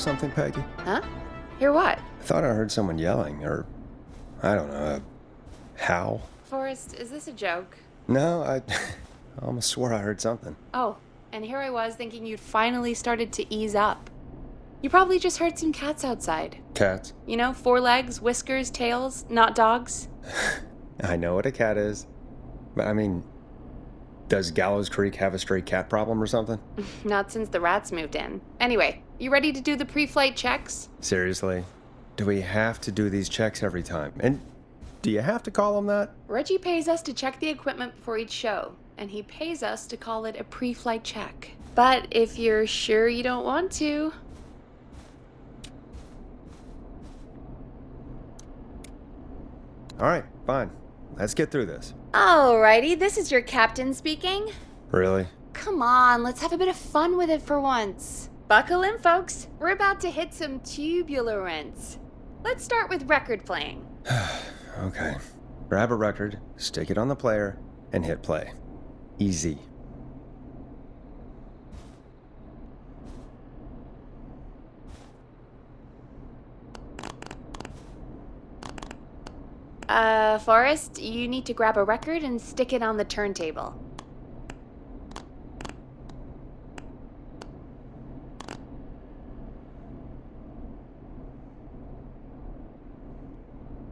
something, Peggy? Huh? Hear what? I thought I heard someone yelling, or I don't know, a howl. Forrest, is this a joke? No, I almost swore I heard something. Oh, and here I was thinking you'd finally started to ease up. You probably just heard some cats outside. Cats? You know, 4 legs, whiskers, tails, not dogs. I know what a cat is. But I mean, does Gallows Creek have a stray cat problem or something? Not since the rats moved in. Anyway, you ready to do the pre-flight checks? Seriously? Do we have to do these checks every time? And do you have to call them that? Reggie pays us to check the equipment before each show, and he pays us to call it a pre-flight check. But if you're sure you don't want to... All right, fine. Let's get through this. Alrighty, this is your captain speaking. Really? Come on, let's have a bit of fun with it for once. Buckle in, folks. We're about to hit some tubular rents. Let's start with record playing. Okay. Grab a record, stick it on the player, and hit play. Easy. Forrest, you need to grab a record and stick it on the turntable.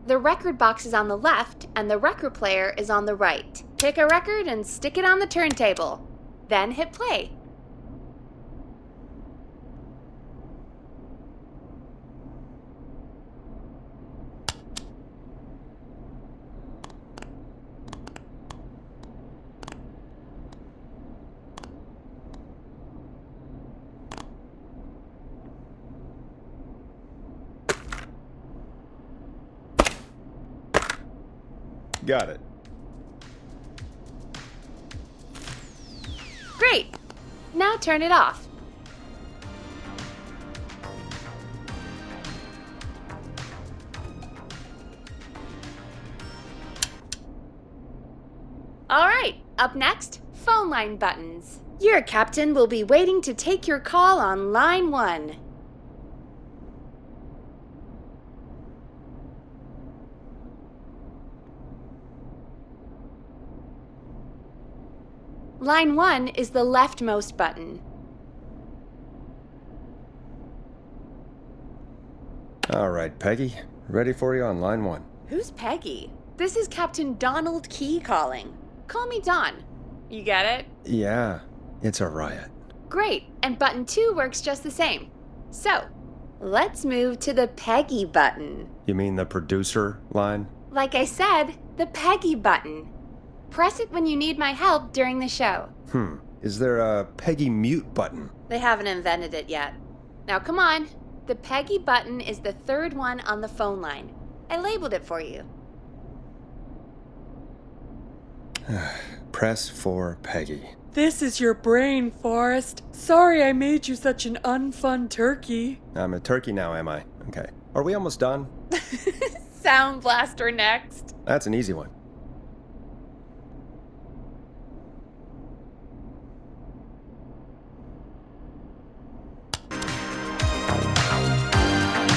The record box is on the left, and the record player is on the right. Pick a record and stick it on the turntable. Then hit play. Got it. Great! Now turn it off. Alright, up next, phone line buttons. Your captain will be waiting to take your call on line 1. Line 1 is the leftmost button. All right, Peggy. Ready for you on line 1. Who's Peggy? This is Captain Donald Key calling. Call me Don. You get it? Yeah, it's a riot. Great, and button 2 works just the same. So, let's move to the Peggy button. You mean the producer line? Like I said, the Peggy button. Press it when you need my help during the show. Is there a Peggy mute button? They haven't invented it yet. Now come on. The Peggy button is the 3rd one on the phone line. I labeled it for you. Press for Peggy. This is your brain, Forrest. Sorry I made you such an unfun turkey. I'm a turkey now, am I? Okay. Are we almost done? Sound Blaster next. That's an easy one.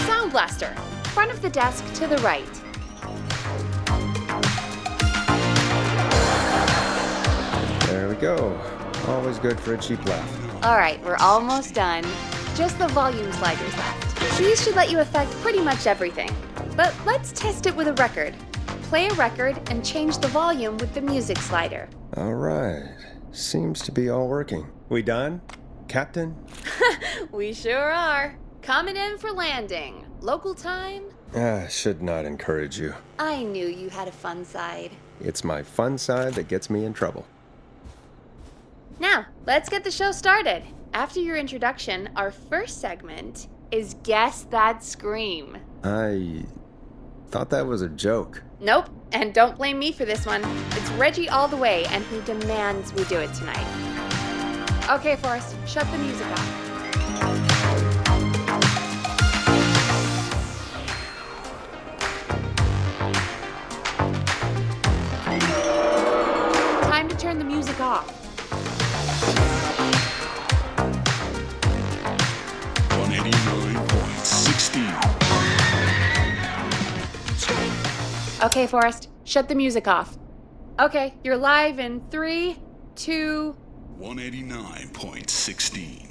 Sound Blaster. Front of the desk to the right. There we go. Always good for a cheap laugh. Alright, we're almost done. Just the volume sliders left. These should let you affect pretty much everything. But let's test it with a record. Play a record and change the volume with the music slider. All right. Seems to be all working. We done, Captain? We sure are. Coming in for landing. Local time? Should not encourage you. I knew you had a fun side. It's my fun side that gets me in trouble. Now, let's get the show started. After your introduction, our first segment is Guess That Scream. I thought that was a joke. Nope, and don't blame me for this one. It's Reggie all the way, and he demands we do it tonight. Okay, Forrest, shut the music off. Time to turn the music off. On 89.3 Okay, Forrest, shut the music off. Okay, you're live in 3, 2... 189.16.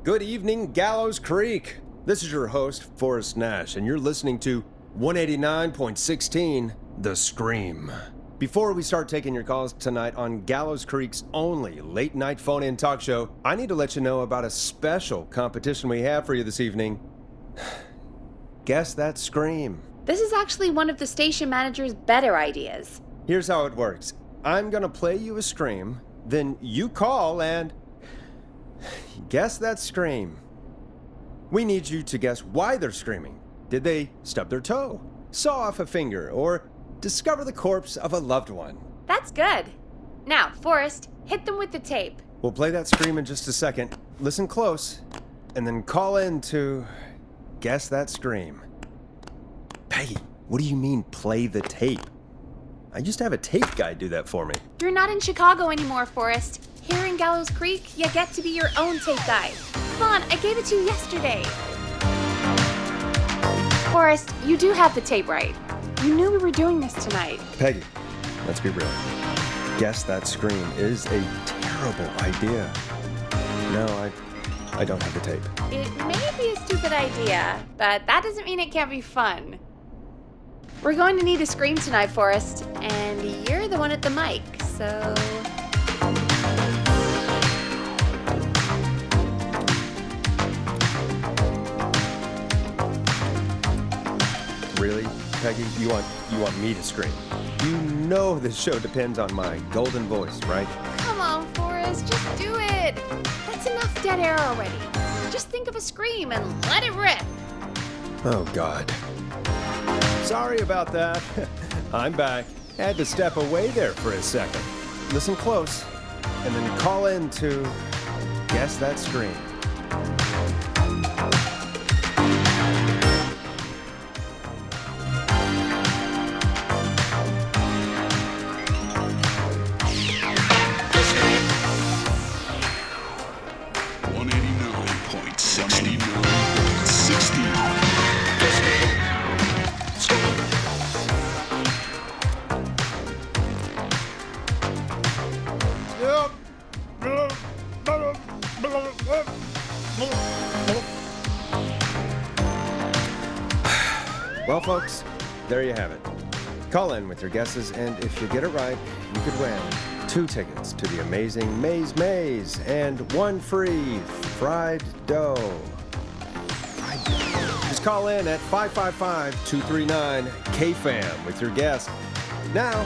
Good evening, Gallows Creek. This is your host, Forrest Nash, and you're listening to 189.16, The Scream. Before we start taking your calls tonight on Gallows Creek's only late-night phone-in talk show, I need to let you know about a special competition we have for you this evening. Guess That Scream. This is actually one of the station manager's better ideas. Here's how it works. I'm gonna play you a scream, then you call and guess that scream. We need you to guess why they're screaming. Did they stub their toe, saw off a finger, or discover the corpse of a loved one? That's good. Now, Forrest, hit them with the tape. We'll play that scream in just a second. Listen close, and then call in to guess that scream. Peggy, what do you mean play the tape? I used to have a tape guy do that for me. You're not in Chicago anymore, Forrest. Here in Gallows Creek, you get to be your own tape guy. Come on, I gave it to you yesterday. Forrest, you do have the tape right. You knew we were doing this tonight. Peggy, let's be real. Guess that scream is a terrible idea. No, I don't have the tape. It may be a stupid idea, but that doesn't mean it can't be fun. We're going to need a scream tonight, Forrest, and you're the one at the mic, so... Really, Peggy? You want me to scream? You know this show depends on my golden voice, right? Come on, Forrest, just do it. That's enough dead air already. Just think of a scream and let it rip. Oh, God. Sorry about that. I'm back. Had to step away there for a second. Listen close, and then call in to guess that scream. Well, folks, there you have it. Call in with your guesses, and if you get it right, you could win 2 tickets to the amazing Maze Maze and 1 free fried dough. Just call in at 555-239-KFAM with your guess. Now,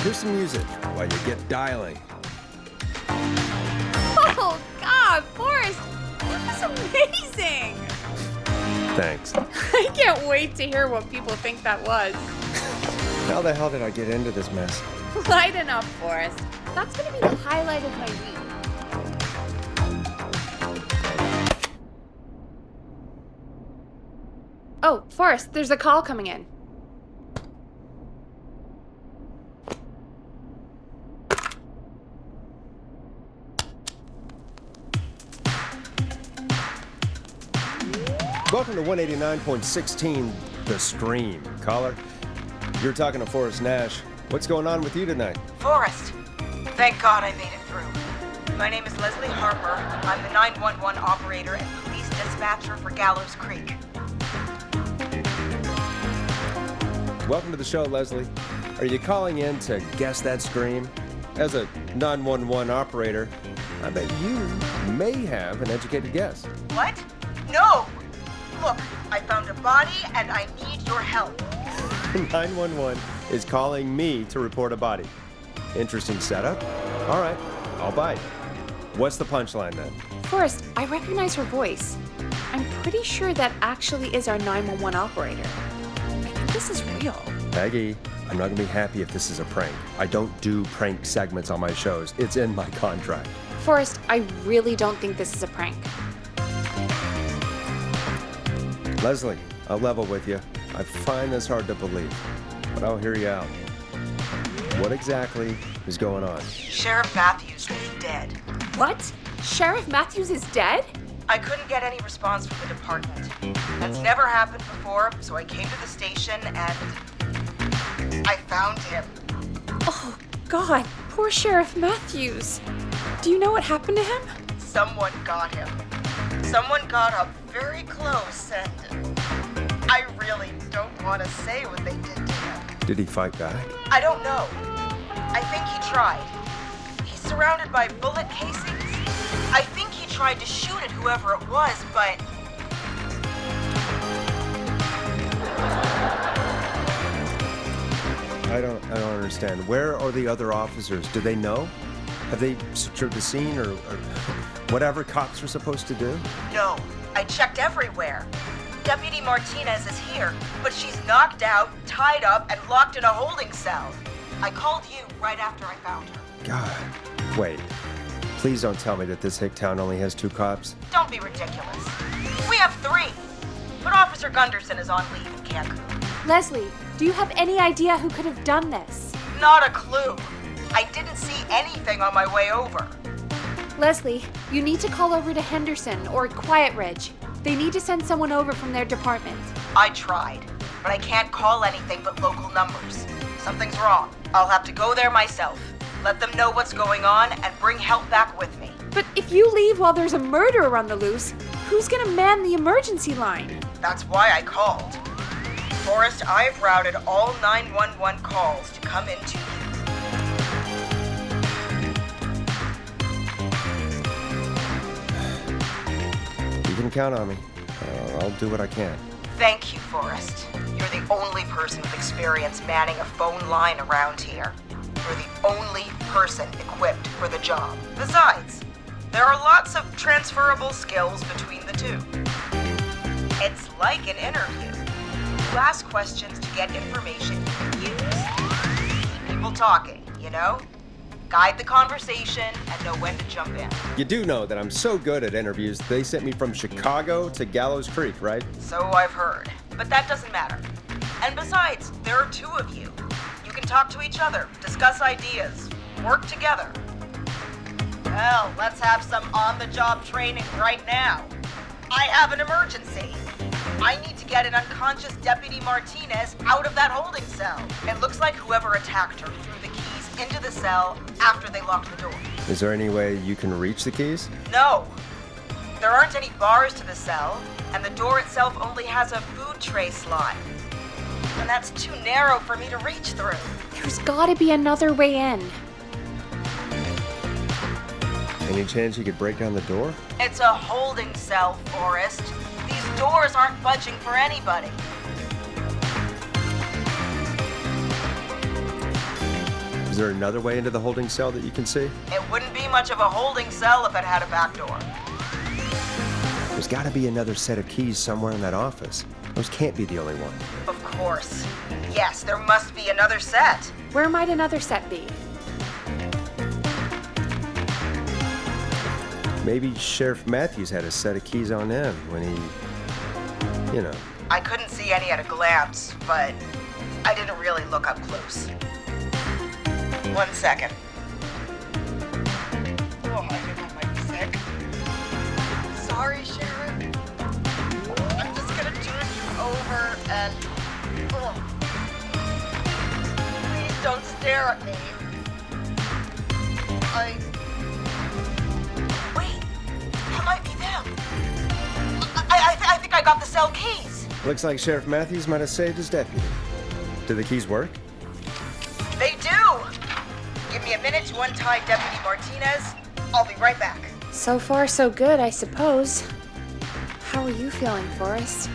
here's some music while you get dialing. Oh, God, Forrest, that was amazing. Thanks. I can't wait to hear what people think that was. How the hell did I get into this mess? Lighten up, Forrest. That's going to be the highlight of my week. Oh, Forrest, there's a call coming in. Welcome to 189.16, The Scream. Caller, you're talking to Forrest Nash. What's going on with you tonight? Forrest, thank God I made it through. My name is Leslie Harper. I'm the 911 operator and police dispatcher for Gallows Creek. Welcome to the show, Leslie. Are you calling in to guess that scream? As a 911 operator, I bet you may have an educated guess. What? No! Look, I found a body and I need your help. 911 is calling me to report a body. Interesting setup. All right, I'll bite. What's the punchline then? Forrest, I recognize her voice. I'm pretty sure that actually is our 911 operator. I think this is real. Peggy, I'm not gonna be happy if this is a prank. I don't do prank segments on my shows. It's in my contract. Forrest, I really don't think this is a prank. Leslie, I'll level with you. I find this hard to believe, but I'll hear you out. What exactly is going on? Sheriff Matthews is dead. What? Sheriff Matthews is dead? I couldn't get any response from the department. That's never happened before, so I came to the station and I found him. Oh, God, poor Sheriff Matthews. Do you know what happened to him? Someone got him. Someone got up very close and I really don't want to say what they did to him. Did he fight back? I don't know. I think he tried. He's surrounded by bullet casings. I think he tried to shoot at whoever it was, but... I don't understand. Where are the other officers? Do they know? Have they secured the scene or whatever cops are supposed to do? No, I checked everywhere. Deputy Martinez is here, but she's knocked out, tied up, and locked in a holding cell. I called you right after I found her. God. Wait. Please don't tell me that this hick town only has 2 cops. Don't be ridiculous. We have 3. But Officer Gunderson is on leave in Cancun. Leslie, do you have any idea who could have done this? Not a clue. I didn't see anything on my way over. Leslie, you need to call over to Henderson or Quiet Ridge. They need to send someone over from their department. I tried, but I can't call anything but local numbers. Something's wrong. I'll have to go there myself. Let them know what's going on and bring help back with me. But if you leave while there's a murderer on the loose, who's gonna man the emergency line? That's why I called. Forrest, I've routed all 911 calls to come into you. You can count on me. I'll do what I can. Thank you, Forrest. You're the only person with experience manning a phone line around here. You're the only person equipped for the job. Besides, there are lots of transferable skills between the two. It's like an interview. You ask questions to get information you can use. Keep people talking, you know? Guide the conversation and know when to jump in. You do know that I'm so good at interviews, they sent me from Chicago to Gallows Creek, right? So I've heard. But that doesn't matter. And besides, there are 2 of you. You can talk to each other, discuss ideas, work together. Well, let's have some on-the-job training right now. I have an emergency. I need to get an unconscious Deputy Martinez out of that holding cell. It looks like whoever attacked her threw the keys into the cell after they locked the door. Is there any way you can reach the keys? No. There aren't any bars to the cell, and the door itself only has a food tray slot. And that's too narrow for me to reach through. There's gotta be another way in. Any chance you could break down the door? It's a holding cell, Forrest. These doors aren't budging for anybody. Is there another way into the holding cell that you can see? It wouldn't be much of a holding cell if it had a back door. There's gotta be another set of keys somewhere in that office. Those can't be the only one. Of course. Yes, there must be another set. Where might another set be? Maybe Sheriff Matthews had a set of keys on him when he, you know. I couldn't see any at a glance, but I didn't really look up close. 1 second. Oh, I think I might be sick. Sorry, Sharon. I'm just gonna turn you over and... Oh. Please don't stare at me. Wait, that might be them. I think I got the cell keys. Looks like Sheriff Matthews might have saved his deputy. Do the keys work? They do! Give me a minute to untie Deputy Martinez. I'll be right back. So far, so good, I suppose. How are you feeling, Forrest?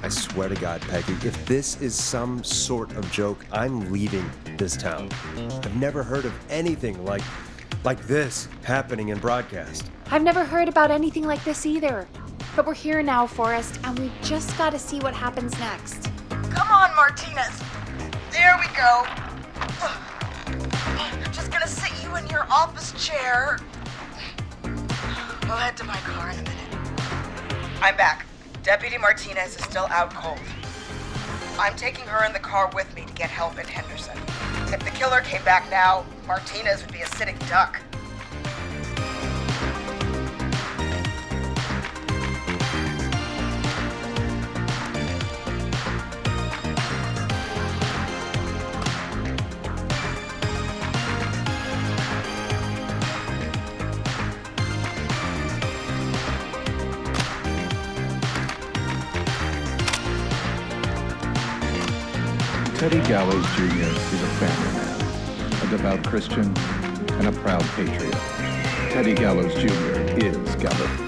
I swear to God, Peggy, if this is some sort of joke, I'm leaving this town. I've never heard of anything like this happening in broadcast. I've never heard about anything like this either. But we're here now, Forrest, and we've just got to see what happens next. Come on, Martinez. There we go. I'm just gonna sit you in your office chair. We'll head to my car in a minute. I'm back. Deputy Martinez is still out cold. I'm taking her in the car with me to get help in Henderson. If the killer came back now, Martinez would be a sitting duck. Teddy Gallows Jr. is a family man, a devout Christian, and a proud patriot. Teddy Gallows Jr. is Gallows.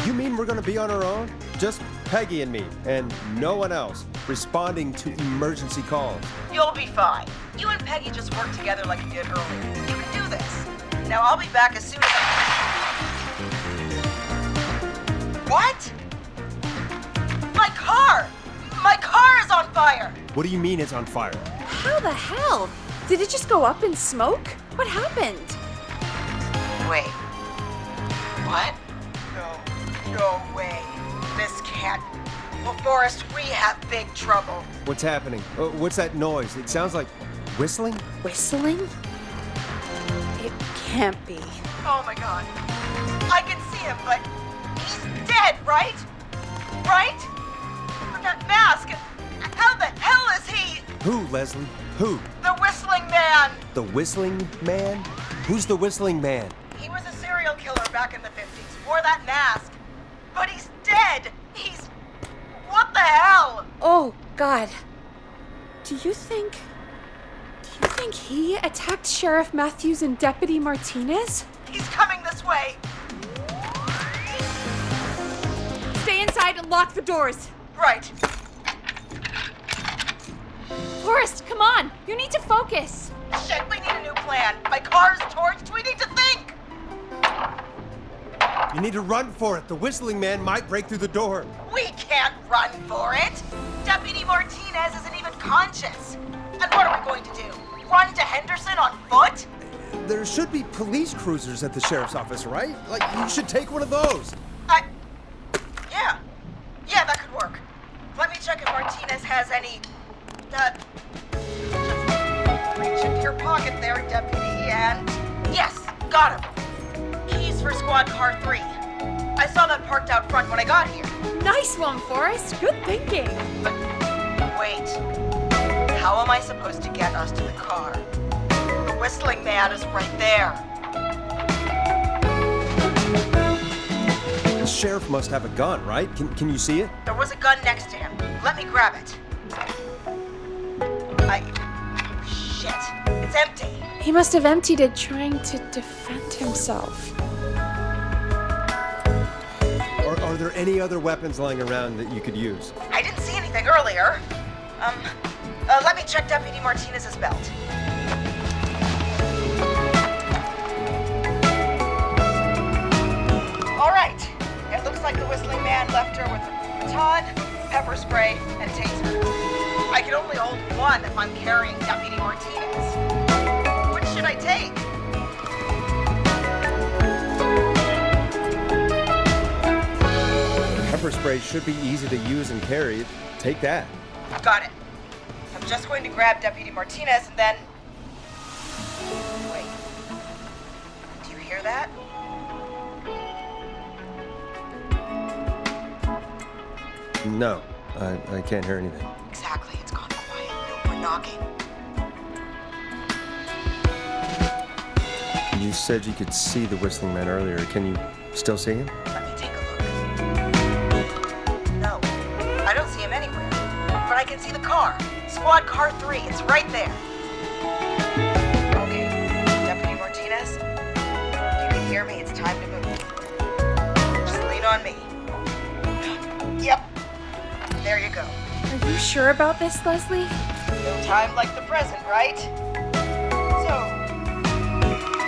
You mean we're gonna be on our own? Just Peggy and me, and no one else, responding to emergency calls. You'll be fine. You and Peggy just work together like you did earlier. You can do this. Now I'll be back as soon as What? My car is on fire! What do you mean it's on fire? How the hell? Did it just go up in smoke? What happened? Wait. What? No way. This can't. Well, Forrest, we have big trouble. What's happening? What's that noise? It sounds like whistling? Whistling? It can't be. Oh my god. I can see him, but he's dead, right? Right? With that mask. How the hell is he? Who, Leslie? Who? The Whistling Man. The Whistling Man? Who's the Whistling Man? He was a serial killer back in the 50s. Wore that mask. But he's dead. He's... What the hell? Oh, God. Do you think he attacked Sheriff Matthews and Deputy Martinez? He's coming this way. Stay inside and lock the doors. Right. Forrest, come on. You need to focus. Shit, we need a new plan. My car's torched. We need to think. You need to run for it. The Whistling Man might break through the door. We can't run for it. Deputy Martinez isn't even conscious. And what are we going to do? Run to Henderson on foot? There should be police cruisers at the sheriff's office, right? Like, you should take one of those. Yeah, that could work. Let me check if Martinez has any... Just reach into your pocket there, Deputy, and... Yes, got him. Keys for Squad Car 3. I saw that parked out front when I got here. Nice one, Forrest. Good thinking. But wait. How am I supposed to get us to the car? The Whistling Man is right there. The sheriff must have a gun, right? Can you see it? There was a gun next to him. Let me grab it. Shit. It's empty. He must have emptied it trying to defend himself. Are there any other weapons lying around that you could use? I didn't see anything earlier. Let me check Deputy Martinez's belt. All right. It looks like the Whistling Man left her with a baton, pepper spray, and taser. I can only hold one if I'm carrying Deputy Martinez. Which should I take? Pepper spray should be easy to use and carry. Take that. Got it. I'm just going to grab Deputy Martinez and then... Wait. Do you hear that? No, I can't hear anything. Exactly. It's gone quiet. No more knocking. You said you could see the Whistling Man earlier. Can you still see him? Let me take a look. No, I don't see him anywhere. But I can see the car. Squad Car 3. It's right there. Okay, Deputy Martinez, if you can hear me, it's time to move. Just lean on me. Yep. There you go. Are you sure about this, Leslie? No time like the present, right? So,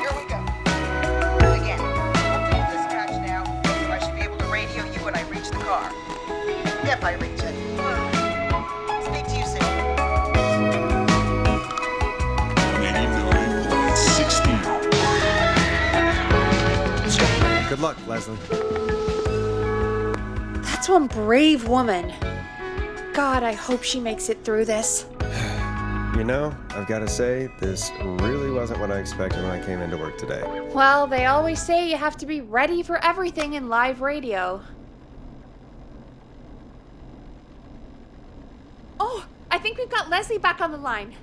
here we go. Again, I'm dispatch now, so I should be able to radio you when I reach the car. If I reach it. Speak to you soon. 89.16. Good luck, Leslie. That's one brave woman. God, I hope she makes it through this. You know, I've got to say, this really wasn't what I expected when I came into work today. Well, they always say you have to be ready for everything in live radio. Oh, I think we've got Leslie back on the line.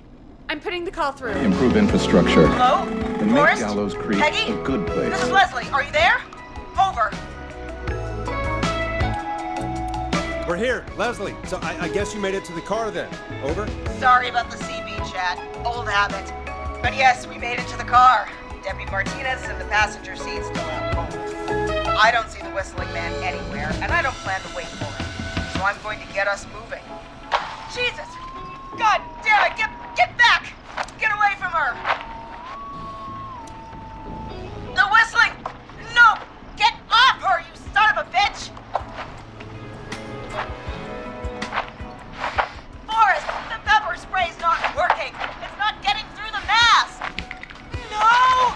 I'm putting the call through. Improve infrastructure. Hello? And make Forrest? Gallows Creek Peggy? a good place. This is Leslie. Are you there? Over. We're here, Leslie. So I guess you made it to the car then. Over? Sorry about the CB chat. Old habit. But yes, we made it to the car. Deputy Martinez in the passenger seat still out cold. I don't see the whistling man anywhere, and I don't plan to wait for him. So I'm going to get us moving. Jesus! God damn it! Get back! Get away from her! The whistling! No! Get off her, you son of a bitch! Forrest, the pepper spray's not working. It's not getting through the mask. No!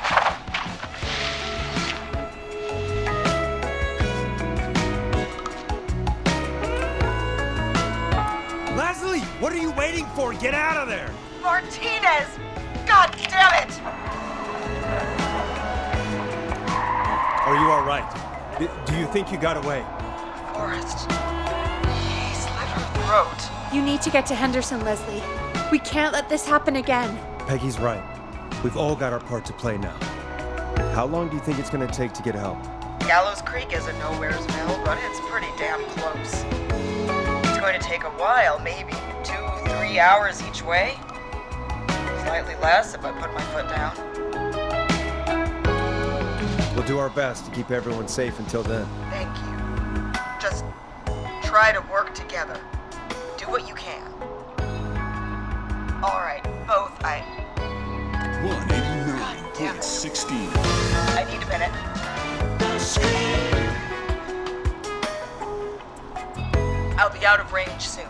Leslie, what are you waiting for? Get out of there! Martinez! God damn it! Are you all right? Do you think you got away? Forrest. He slit her throat. You need to get to Henderson, Leslie. We can't let this happen again. Peggy's right. We've all got our part to play now. How long do you think it's going to take to get help? Gallows Creek is a nowheresville, but it's pretty damn close. It's going to take a while, maybe 2-3 hours each way. Slightly less if I put my foot down. We'll do our best to keep everyone safe until then. Thank you. Just try to work together. Do what you can. All right, both. 189.16. I need a minute. I'll be out of range soon.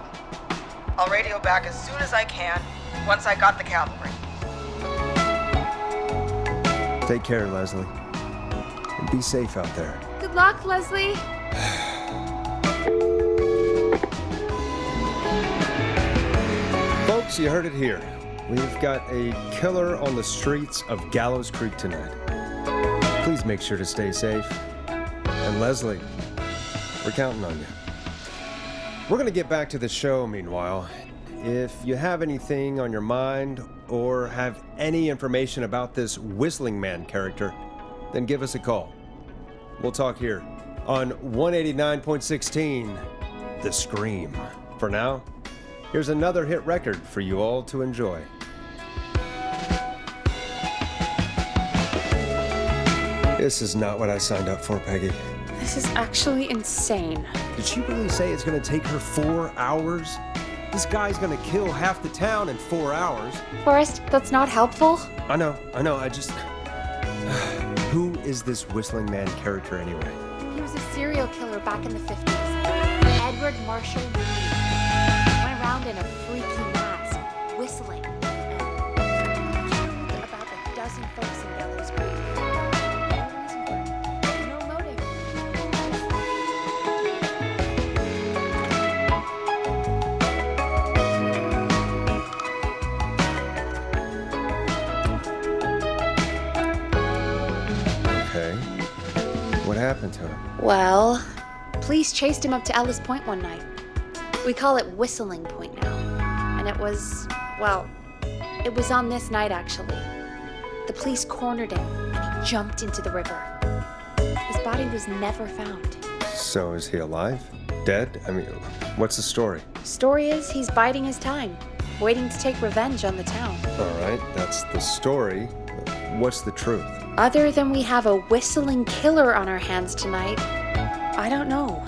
I'll radio back as soon as I can, once I got the cavalry. Take care, Leslie. And be safe out there. Good luck, Leslie. Folks, you heard it here. We've got a killer on the streets of Gallows Creek tonight. Please make sure to stay safe. And Leslie, we're counting on you. We're going to get back to the show meanwhile. If you have anything on your mind or have any information about this Whistling Man character, then give us a call. We'll talk here on 189.16, The Scream. For now, here's another hit record for you all to enjoy. This is not what I signed up for, Peggy. This is actually insane. Did she really say it's going to take her 4 hours? This guy's going to kill half the town in 4 hours. Forrest, that's not helpful. I know, I just... Who is this Whistling Man character anyway? He was a serial killer back in the 50s. Edward Marshall Reed. Went around in a freaky mask, whistling. And killed about a dozen folks in Gallows Creek. No reason for it. No motive. Okay. What happened to him? Well, police chased him up to Ellis Point one night. We call it Whistling Point now. And it was on this night actually. The police cornered him and he jumped into the river. His body was never found. So is he alive? Dead? I mean, what's the story? Story is he's biding his time, waiting to take revenge on the town. All right, that's the story. What's the truth? Other than we have a whistling killer on our hands tonight, I don't know.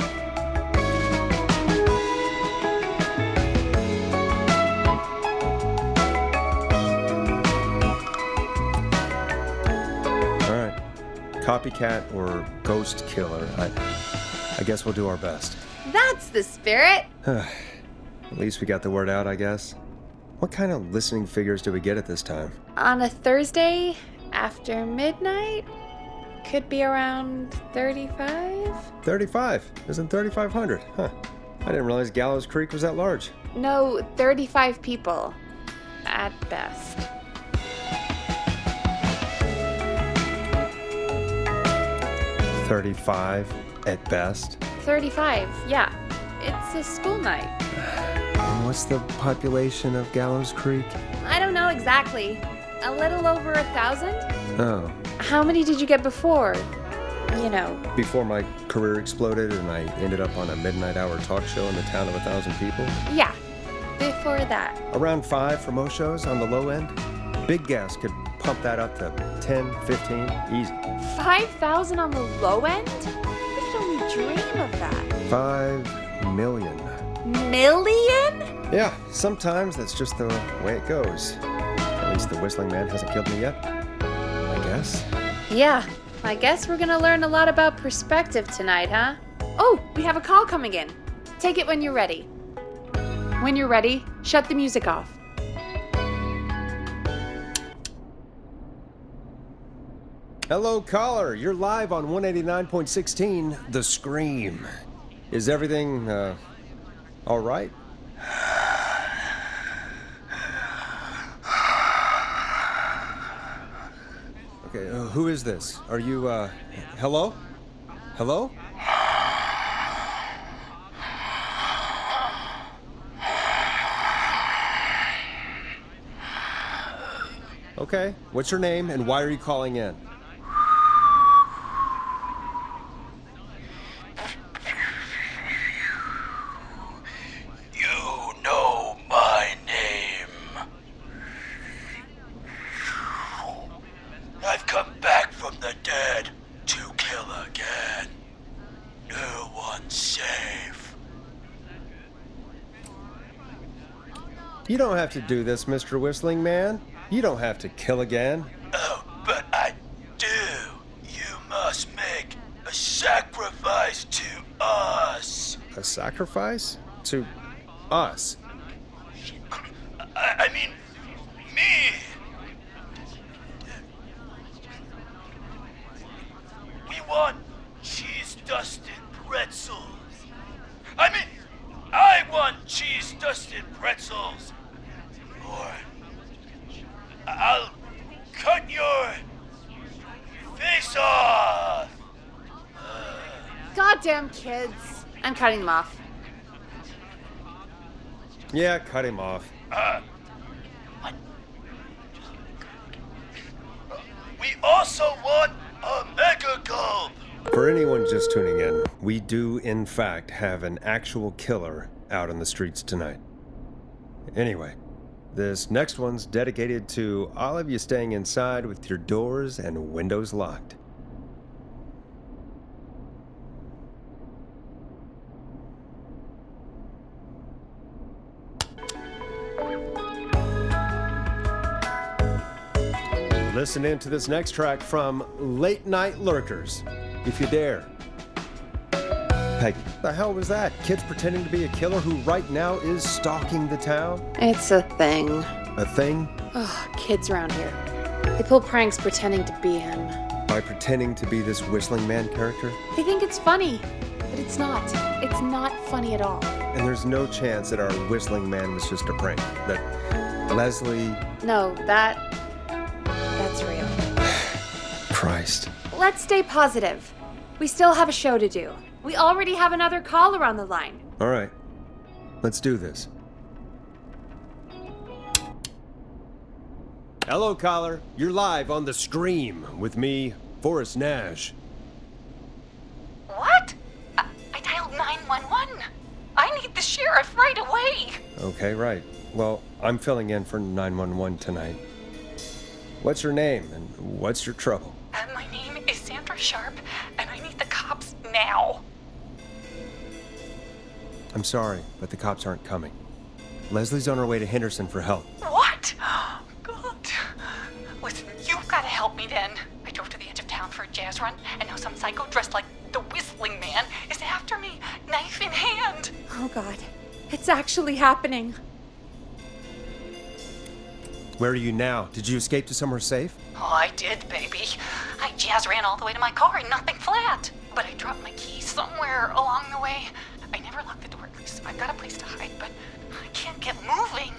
All right. Copycat or ghost killer. I guess we'll do our best. That's the spirit! At least we got the word out, I guess. What kind of listening figures do we get at this time? On a Thursday after midnight, could be around 35? 35. Isn't 3,500? Huh. I didn't realize Gallows Creek was that large. No, 35 people. at best. $35 at best. 35, yeah. It's a school night. And what's the population of Gallows Creek? I don't know exactly. A little over 1,000? Oh, How many did you get before? You know. before my career exploded and I ended up on a midnight hour talk show in the town of 1,000 people? Yeah, before that. Around 5 for most shows on the low end. Big gas could pump that up to 10, 15, easy. 5,000 on the low end? We could only dream of that. 5 million. Million? Yeah, sometimes that's just the way it goes. At least the Whistling Man hasn't killed me yet. I guess. Yeah, I guess we're gonna learn a lot about perspective tonight, huh? Oh, we have a call coming in. Take it when you're ready. When you're ready, shut the music off. Hello, caller. You're live on 189.16, The Scream. Is everything, all right? Okay, who is this? Are you, hello? Hello? Okay, what's your name and why are you calling in? You know my name. I've come back from the dead to kill again. No one's safe. You don't have to do this, Mr. Whistling Man. You don't have to kill again. Oh, but I do. You must make a sacrifice to us. A sacrifice? To us? I mean, me. We want cheese-dusted pretzels. I want cheese-dusted pretzels. Or I'll cut your face off. Goddamn kids. I'm cutting them off. Yeah, cut him off. We also want a mega gulp. For anyone just tuning in, we do, in fact, have an actual killer out on the streets tonight. Anyway, this next one's dedicated to all of you staying inside with your doors and windows locked. Listen in to this next track from Late Night Lurkers, if you dare. Peggy, the hell was that? Kids pretending to be a killer who right now is stalking the town? It's a thing. A thing? Ugh, kids around here. They pull pranks pretending to be him. By pretending to be this Whistling Man character? They think it's funny, but it's not. It's not funny at all. And there's no chance that our Whistling Man was just a prank. That Leslie... No, that's real. Christ. Let's stay positive. We still have a show to do. We already have another caller on the line. All right. Let's do this. Hello, caller. You're live on The Scream with me, Forrest Nash. What? I dialed 911. I need the sheriff right away. Okay, right. Well, I'm filling in for 911 tonight. What's your name and what's your trouble? My name is Sandra Sharp, and I need the cops now. I'm sorry, but the cops aren't coming. Leslie's on her way to Henderson for help. What? God. Listen, you've got to help me then. I drove to the edge of town for a jazz run, and now some psycho dressed like the Whistling Man is after me, knife in hand. Oh, God. It's actually happening. Where are you now? Did you escape to somewhere safe? Oh, I did, baby. I jazz ran all the way to my car and nothing flat. But I dropped my keys somewhere along the way. I never locked the door, so I've got a place to hide, but I can't get moving.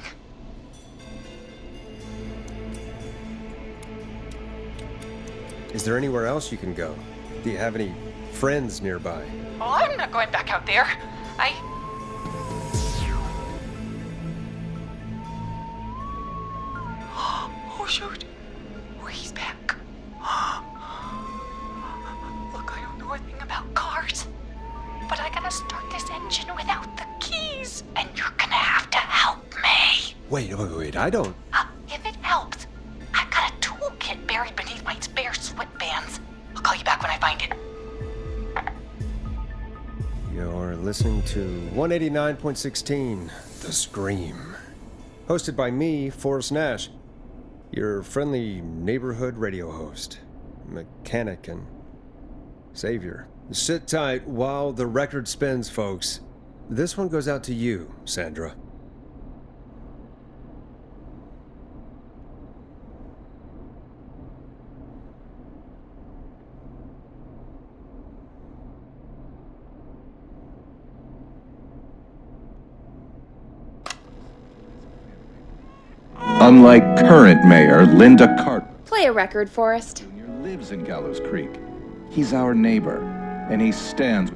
Is there anywhere else you can go? Do you have any friends nearby? Oh, I'm not going back out there. Oh, shoot. Oh, he's back. Look, I don't know a thing about cars, but I gotta start this engine without the keys, and you're gonna have to help me. Wait, I don't... If it helps, I've got a toolkit buried beneath my spare sweatbands. I'll call you back when I find it. You're listening to 189.16, The Scream. Hosted by me, Forrest Nash, your friendly neighborhood radio host, mechanic and savior. Sit tight while the record spins, folks. This one goes out to you, Sandra. Unlike current mayor Linda Carter Play a record, Forrest. Jr. lives in Gallows Creek. He's our neighbor, and he stands.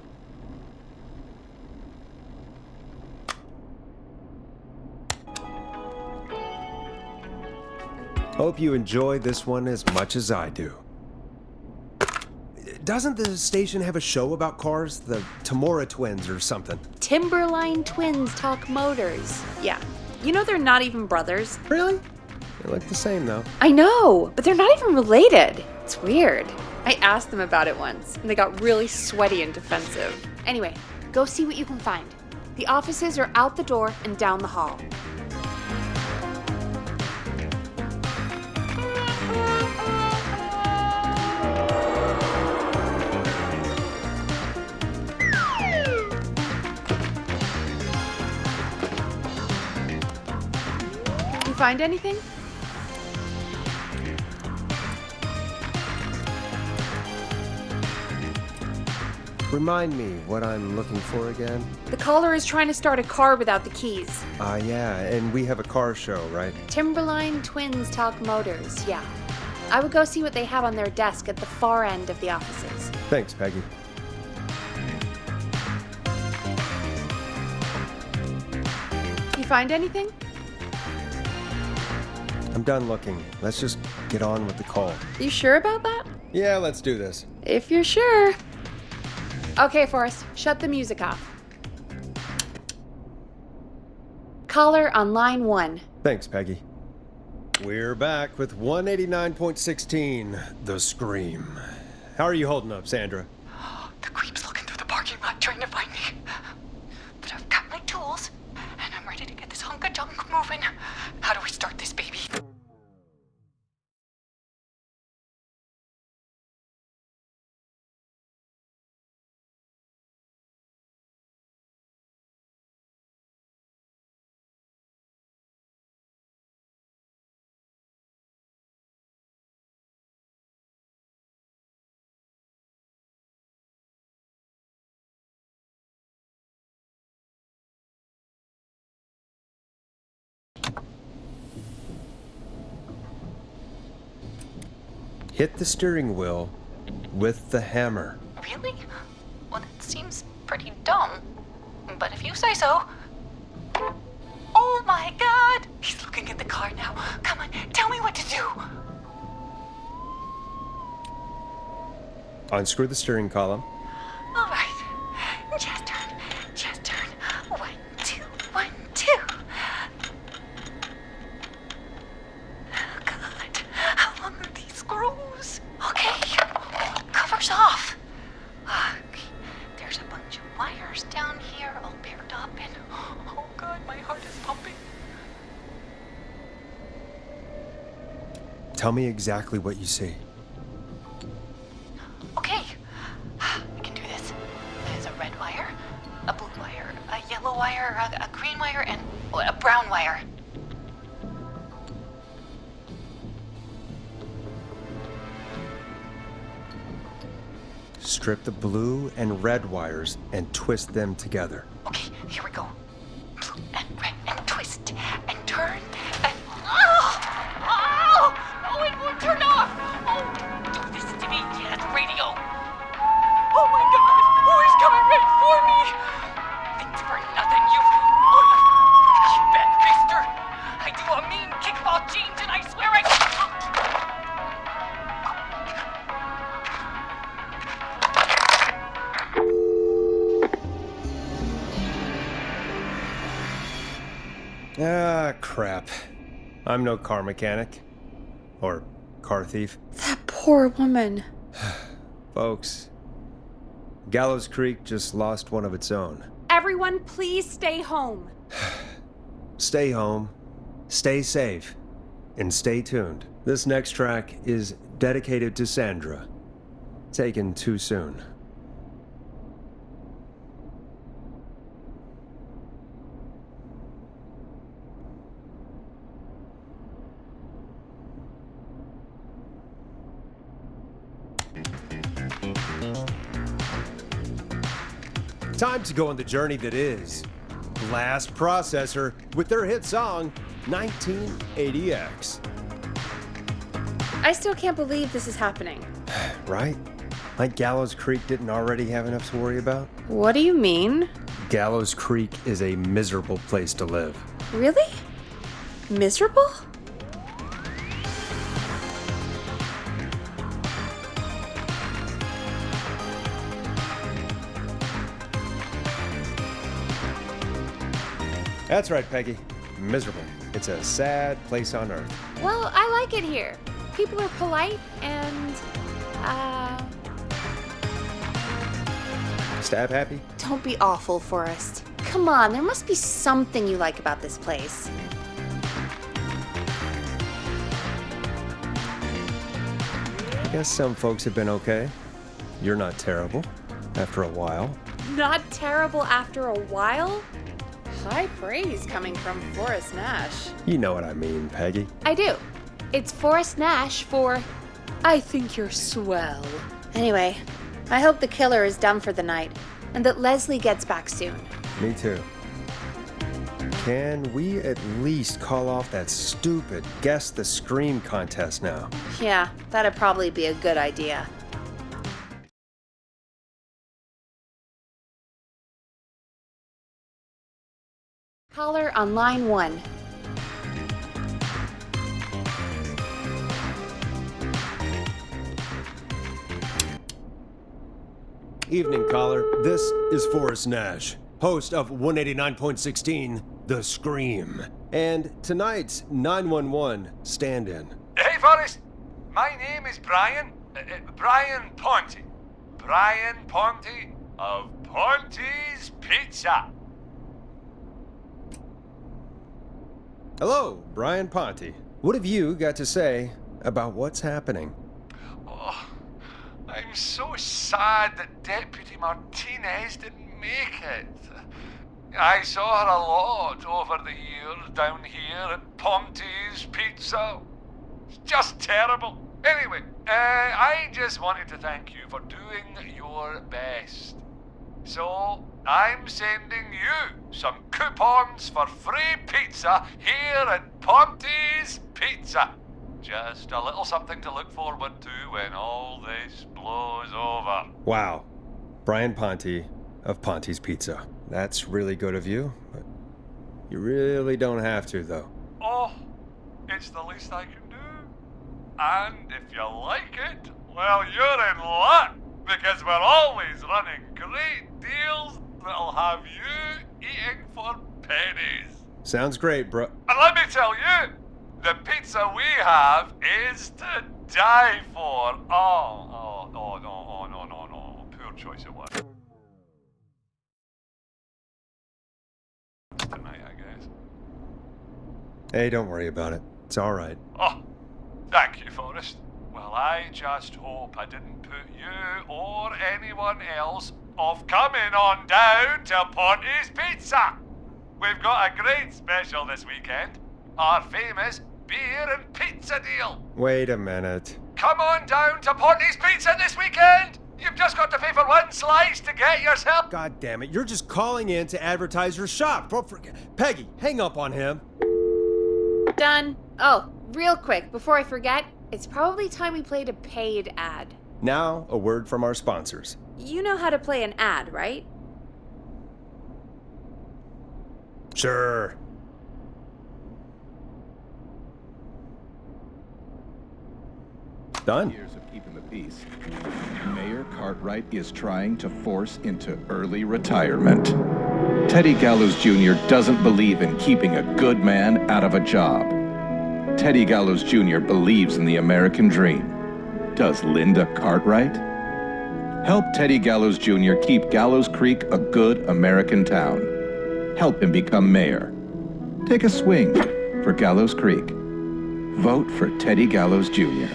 Hope you enjoy this one as much as I do. Doesn't the station have a show about cars? The Tamora twins or something? Timberline Twins Talk Motors. Yeah. You know they're not even brothers. Really? They look the same, though. I know, but they're not even related. It's weird. I asked them about it once, and they got really sweaty and defensive. Anyway, go see what you can find. The offices are out the door and down the hall. You find anything? Remind me what I'm looking for again? The caller is trying to start a car without the keys. Yeah, and we have a car show, right? Timberline Twins Talk Motors, yeah. I would go see what they have on their desk at the far end of the offices. Thanks, Peggy. You find anything? I'm done looking. Let's just get on with the call. You sure about that? Yeah, let's do this. If you're sure. Okay, Forrest, shut the music off. Caller on line 1. Thanks, Peggy. We're back with 189.16, The Scream. How are you holding up, Sandra? The creep's looking through the parking lot trying to find me. But I've got my tools, and I'm ready to get this hunk of junk moving. How do we start this baby? Hit the steering wheel with the hammer. Really? Well, that seems pretty dumb. But if you say so. Oh my god! He's looking at the car now. Come on, tell me what to do. Unscrew the steering column. All right. Just turn. Just turn. 1, 2, 1, 2. Oh god. How long are these screws? Okay. Cover's off. Okay. There's a bunch of wires down here all paired up and oh god, my heart is pumping. Tell me exactly what you see. Okay, I can do this. There's a red wire, a blue wire, a yellow wire, a green wire, and a brown wire. Strip the blue and red wires and twist them together. Okay, here we go. Blue and red, and twist, and turn, and... Oh, it won't turn off! Oh, do this to me. Ah, crap. I'm no car mechanic. Or car thief. That poor woman. Folks, Gallows Creek just lost one of its own. Everyone, please stay home. Stay home, stay safe, and stay tuned. This next track is dedicated to Sandra. Taken too soon. Time to go on the journey that is Blast Processor with their hit song 1980X. I still can't believe this is happening. Right? Like Gallows Creek didn't already have enough to worry about? What do you mean? Gallows Creek is a miserable place to live. Really? Miserable? That's right, Peggy. Miserable. It's a sad place on Earth. Well, I like it here. People are polite and, Stab happy? don't be awful, Forrest. Come on, there must be something you like about this place. I guess some folks have been okay. You're not terrible. After a while. Not terrible after a while? High praise coming from Forrest Nash. You know what I mean, Peggy. I do. It's Forrest Nash for I think you're swell. Anyway, I hope the killer is done for the night and that Leslie gets back soon. Me too. Can we at least call off that stupid Guess the Scream contest now? Yeah, that'd probably be a good idea. Caller on line 1. Evening, caller. This is Forrest Nash, host of 189.16, The Scream, and tonight's 911 stand-in. Hey, Forrest. My name is Brian. Brian Ponte. Brian Ponte of Ponte's Pizza. Hello, Brian Ponte. What have you got to say about what's happening? Oh, I'm so sad that Deputy Martinez didn't make it. I saw her a lot over the years down here at Ponte's Pizza. It's just terrible. Anyway, I just wanted to thank you for doing your best. So, I'm sending you some coupons for free pizza here at Ponte's Pizza. Just a little something to look forward to when all this blows over. Wow. Brian Ponte of Ponte's Pizza. That's really good of you, but you really don't have to, though. Oh, it's the least I can do. And if you like it, well, you're in luck, because we're always running great deals that'll have you eating for pennies. Sounds great, bro. And let me tell you, the pizza we have is to die for. Oh, no. Poor choice of word. Tonight, I guess. Hey, don't worry about it. It's all right. Oh, thank you, Forrest. Well, I just hope I didn't put you or anyone else off coming on down to Ponte's Pizza. We've got a great special this weekend. Our famous beer and pizza deal. Wait a minute. Come on down to Ponte's Pizza this weekend. You've just got to pay for one slice to get yourself. God damn it, you're just calling in to advertise your shop. Peggy, hang up on him. Done. Oh, real quick, before I forget, it's probably time we played a paid ad. Now, a word from our sponsors. You know how to play an ad, right? Sure. Done. Years of keeping the peace. Mayor Cartwright is trying to force into early retirement. Teddy Gallows Jr. doesn't believe in keeping a good man out of a job. Teddy Gallows Jr. believes in the American dream. Does Linda Cartwright? Help Teddy Gallows Jr. keep Gallows Creek a good American town. Help him become mayor. Take a swing for Gallows Creek. Vote for Teddy Gallows Jr.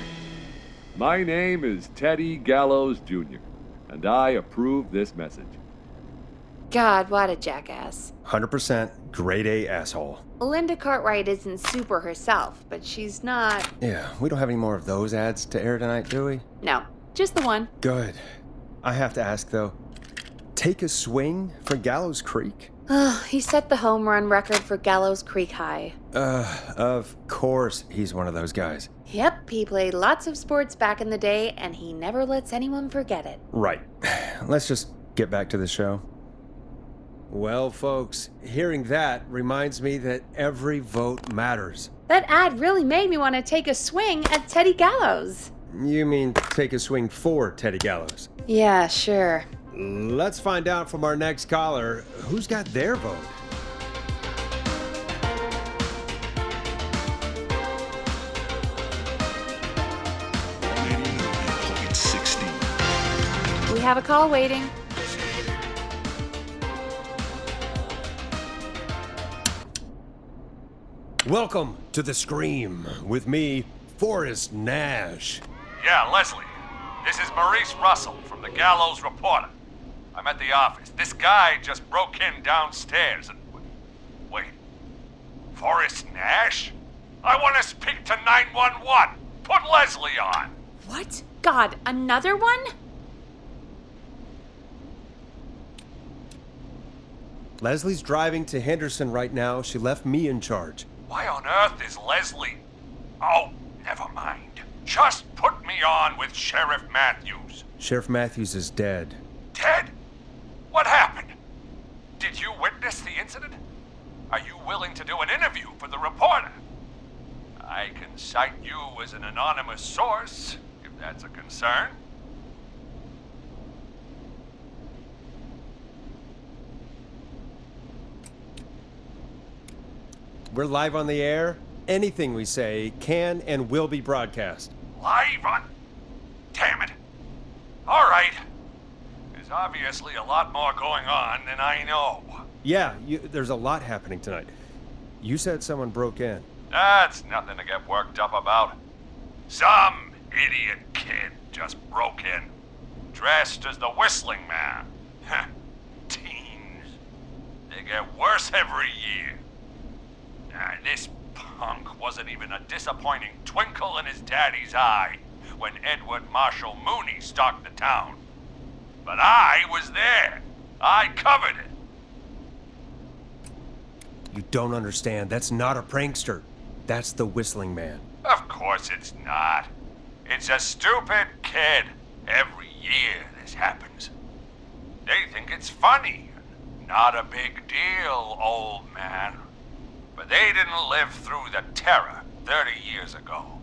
My name is Teddy Gallows Jr., and I approve this message. God, what a jackass. 100% grade A asshole. Linda Cartwright isn't super herself, but she's not... Yeah, we don't have any more of those ads to air tonight, do we? No, just the one. Good. I have to ask, though. Take a swing for Gallows Creek? He set the home run record for Gallows Creek High. Of course he's one of those guys. Yep, he played lots of sports back in the day, and he never lets anyone forget it. Right. Let's just get back to the show. Well, folks, hearing that reminds me that every vote matters. That ad really made me want to take a swing at Teddy Gallows. You mean take a swing for Teddy Gallows? Yeah, sure. Let's find out from our next caller who's got their vote. We have a call waiting. Welcome to The Scream with me, Forrest Nash. Yeah, Leslie. This is Maurice Russell from the Gallows Reporter. I'm at the office. This guy just broke in downstairs and... Wait. Forrest Nash? I want to speak to 911. Put Leslie on. What? God, another one? Leslie's driving to Henderson right now. She left me in charge. Why on earth is Leslie... Oh, never mind. Just put me on with Sheriff Matthews. Sheriff Matthews is dead. Dead? What happened? Did you witness the incident? Are you willing to do an interview for the reporter? I can cite you as an anonymous source, if that's a concern. We're live on the air. Anything we say can and will be broadcast. Live on... Damn it. All right. There's obviously a lot more going on than I know. Yeah, there's a lot happening tonight. You said someone broke in. That's nothing to get worked up about. Some idiot kid just broke in, dressed as the Whistling Man. Teens. They get worse every year. This punk wasn't even a disappointing twinkle in his daddy's eye when Edward Marshall Mooney stalked the town. But I was there. I covered it. You don't understand. That's not a prankster. That's the Whistling Man. Of course it's not. It's a stupid kid. Every year this happens. They think it's funny. Not a big deal, old man. But they didn't live through the terror 30 years ago.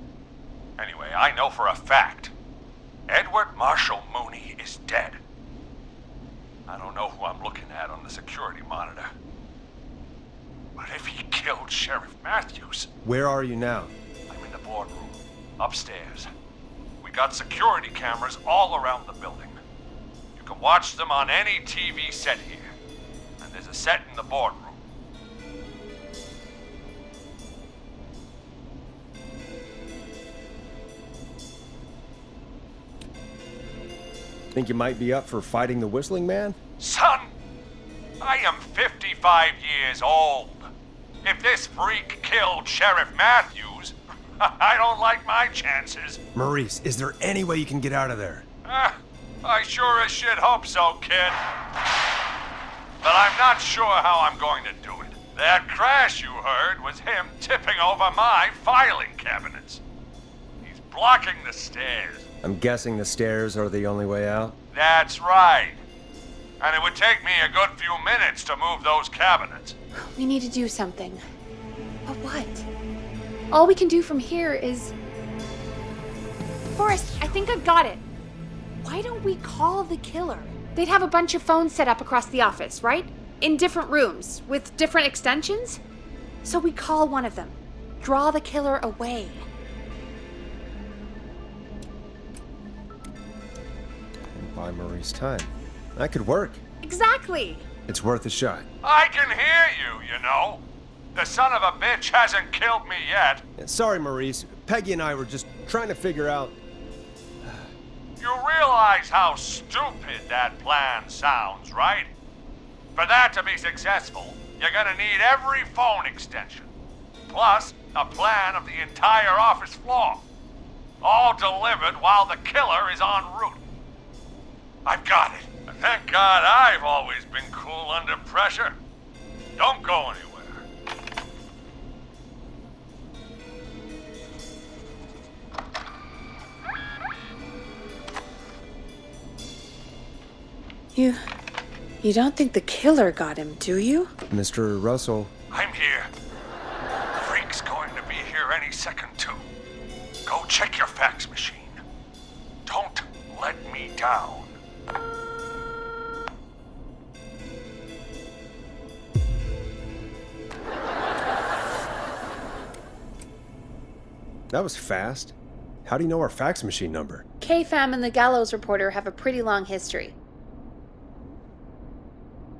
Anyway, I know for a fact, Edward Marshall Mooney is dead. I don't know who I'm looking at on the security monitor. But if he killed Sheriff Matthews... Where are you now? I'm in the boardroom, upstairs. We got security cameras all around the building. You can watch them on any TV set here. And there's a set in the boardroom. Think you might be up for fighting the Whistling Man? Son, I am 55 years old. If this freak killed Sheriff Matthews, I don't like my chances. Maurice, is there any way you can get out of there? I sure as shit hope so, kid. But I'm not sure how I'm going to do it. That crash you heard was him tipping over my filing cabinets. He's blocking the stairs. I'm guessing the stairs are the only way out? That's right. And it would take me a good few minutes to move those cabinets. We need to do something. But what? All we can do from here is... Forrest, I think I've got it. Why don't we call the killer? They'd have a bunch of phones set up across the office, right? in different rooms with different extensions. So we call one of them, draw the killer away. And buy Maurice time. That could work. Exactly. It's worth a shot. I can hear you, you know. The son of a bitch hasn't killed me yet. Sorry, Maurice. Peggy and I were just trying to figure out... You realize how stupid that plan sounds, right? For that to be successful, you're gonna need every phone extension, plus a plan of the entire office floor, all delivered while the killer is en route. I've got it. Thank God I've always been cool under pressure. Don't go anywhere. You don't think the killer got him, do you? Mr. Russell. I'm here. Freak's going to be here any second, too. Go check your fax machine. Don't let me down. That was fast. How do you know our fax machine number? KFAM and the Gallows Reporter have a pretty long history.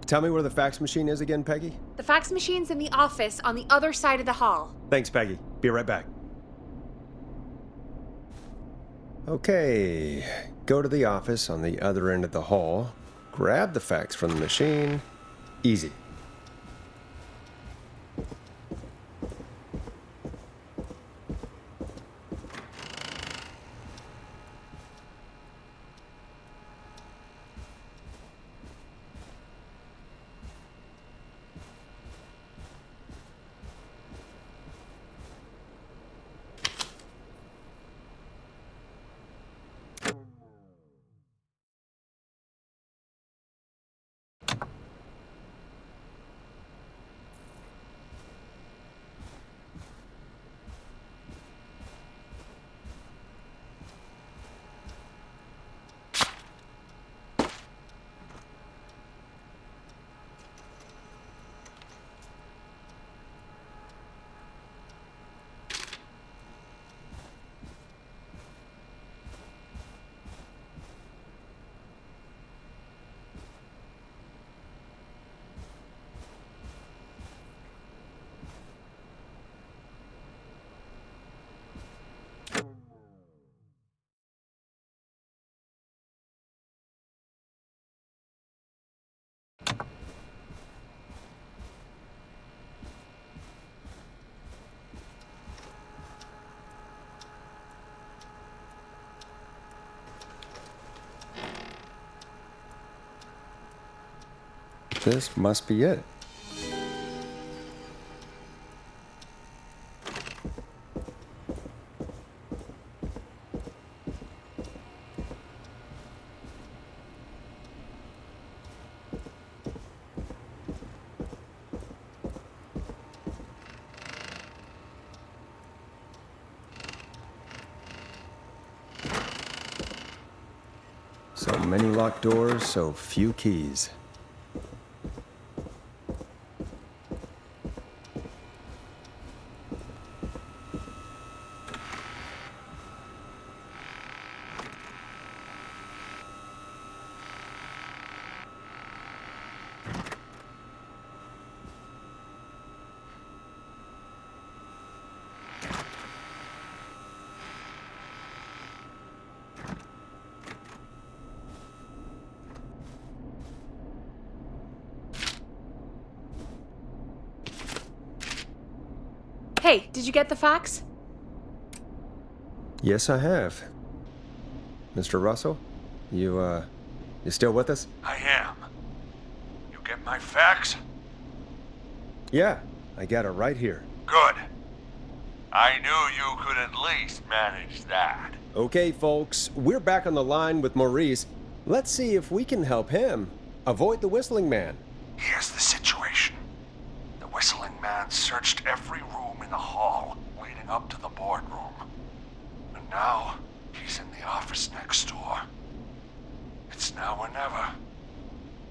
Tell me where the fax machine is again, Peggy? The fax machine's in the office on the other side of the hall. Thanks, Peggy. Be right back. Okay, go to the office on the other end of the hall, grab the fax from the machine. Easy. This must be it. So many locked doors, so few keys. Hey, did you get the fax? Yes, I have. Mr. Russell, you still with us? I am. You get my fax? Yeah, I got it right here. Good. I knew you could at least manage that. Okay, folks, we're back on the line with Maurice. Let's see if we can help him avoid the Whistling Man. Here's the situation. The Whistling Man searched every room in the hall leading up to the boardroom. And now, he's in the office next door. It's now or never.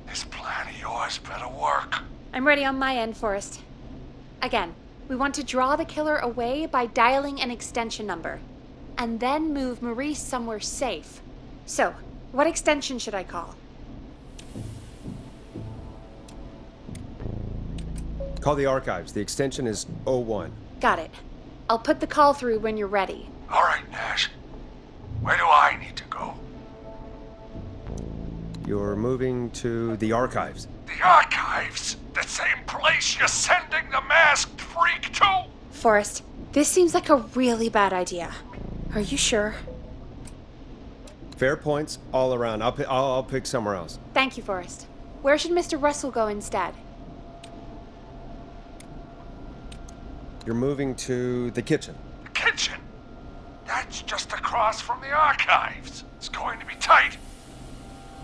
This plan of yours better work. I'm ready on my end, Forrest. Again, we want to draw the killer away by dialing an extension number, and then move Maurice somewhere safe. So, what extension should I call? Call the archives. The extension is 01. Got it. I'll put the call through when you're ready. All right, Nash. Where do I need to go? You're moving to the archives. The archives? The same place you're sending the masked freak to? Forrest, this seems like a really bad idea. Are you sure? Fair points all around. I'll pick somewhere else. Thank you, Forrest. Where should Mr. Russell go instead? You're moving to the kitchen. The kitchen? That's just across from the archives. It's going to be tight.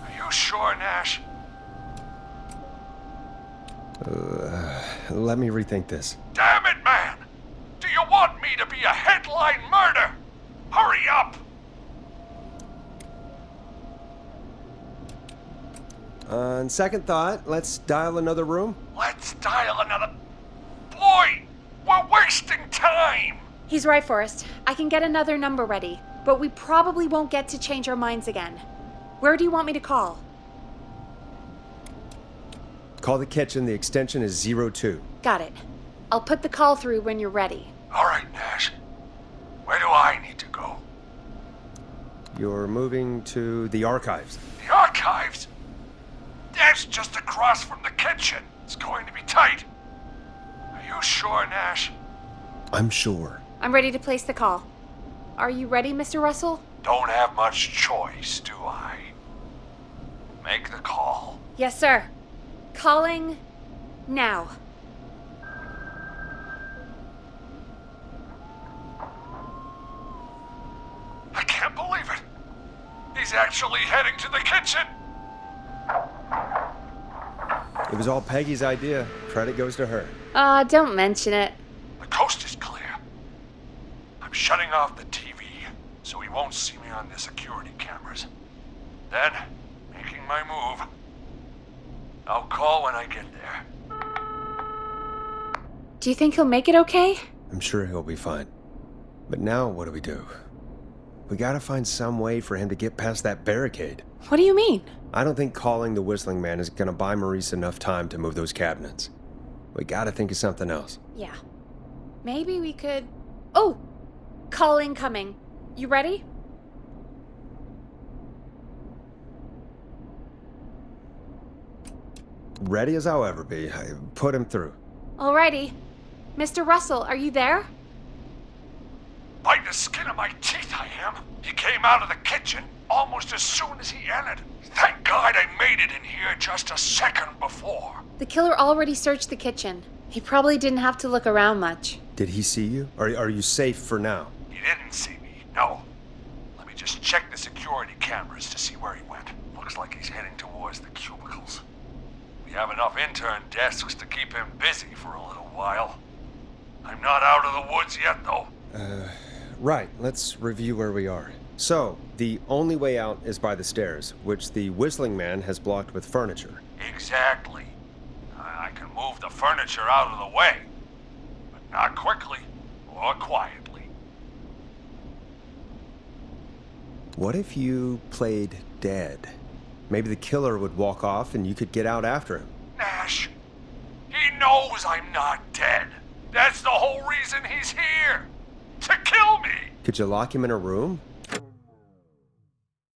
Are you sure, Nash? Let me rethink this. Damn it, man! Do you want me to be a headline murder? Hurry up! On second thought, let's dial another room. Let's dial another... Boy! We're wasting time! He's right, Forrest. I can get another number ready, but we probably won't get to change our minds again. Where do you want me to call? Call the kitchen. The extension is 02. Got it. I'll put the call through when you're ready. All right, Nash. Where do I need to go? You're moving to the archives. The archives? That's just across from the kitchen. It's going to be tight. Are you sure, Nash? I'm sure. I'm ready to place the call. Are you ready, Mr. Russell? Don't have much choice, do I? Make the call. Yes, sir. Calling now. I can't believe it. He's actually heading to the kitchen. It was all Peggy's idea. Credit goes to her. Don't mention it. The coast is clear. I'm shutting off the TV so he won't see me on the security cameras. Then, making my move. I'll call when I get there. Do you think he'll make it okay? I'm sure he'll be fine. But now what do we do? We gotta find some way for him to get past that barricade. What do you mean? I don't think calling the Whistling Man is gonna buy Maurice enough time to move those cabinets. We gotta think of something else. Yeah. Maybe we could... Oh! Call incoming. You ready? Ready as I'll ever be. I put him through. Alrighty. Mr. Russell, are you there? By the skin of my teeth, I am. He came out of the kitchen almost as soon as he entered. Thank God I made it in here just a second before. The killer already searched the kitchen. He probably didn't have to look around much. Did he see you? Are you safe for now? He didn't see me, no. Let me just check the security cameras to see where he went. Looks like he's heading towards the cubicles. We have enough intern desks to keep him busy for a little while. I'm not out of the woods yet, though. Right. Let's review where we are. So, the only way out is by the stairs, which the Whistling Man has blocked with furniture. Exactly. I can move the furniture out of the way, but not quickly or quietly. What if you played dead? Maybe the killer would walk off and you could get out after him. Nash, he knows I'm not dead. That's the whole reason he's here. To kill me. Could you lock him in a room?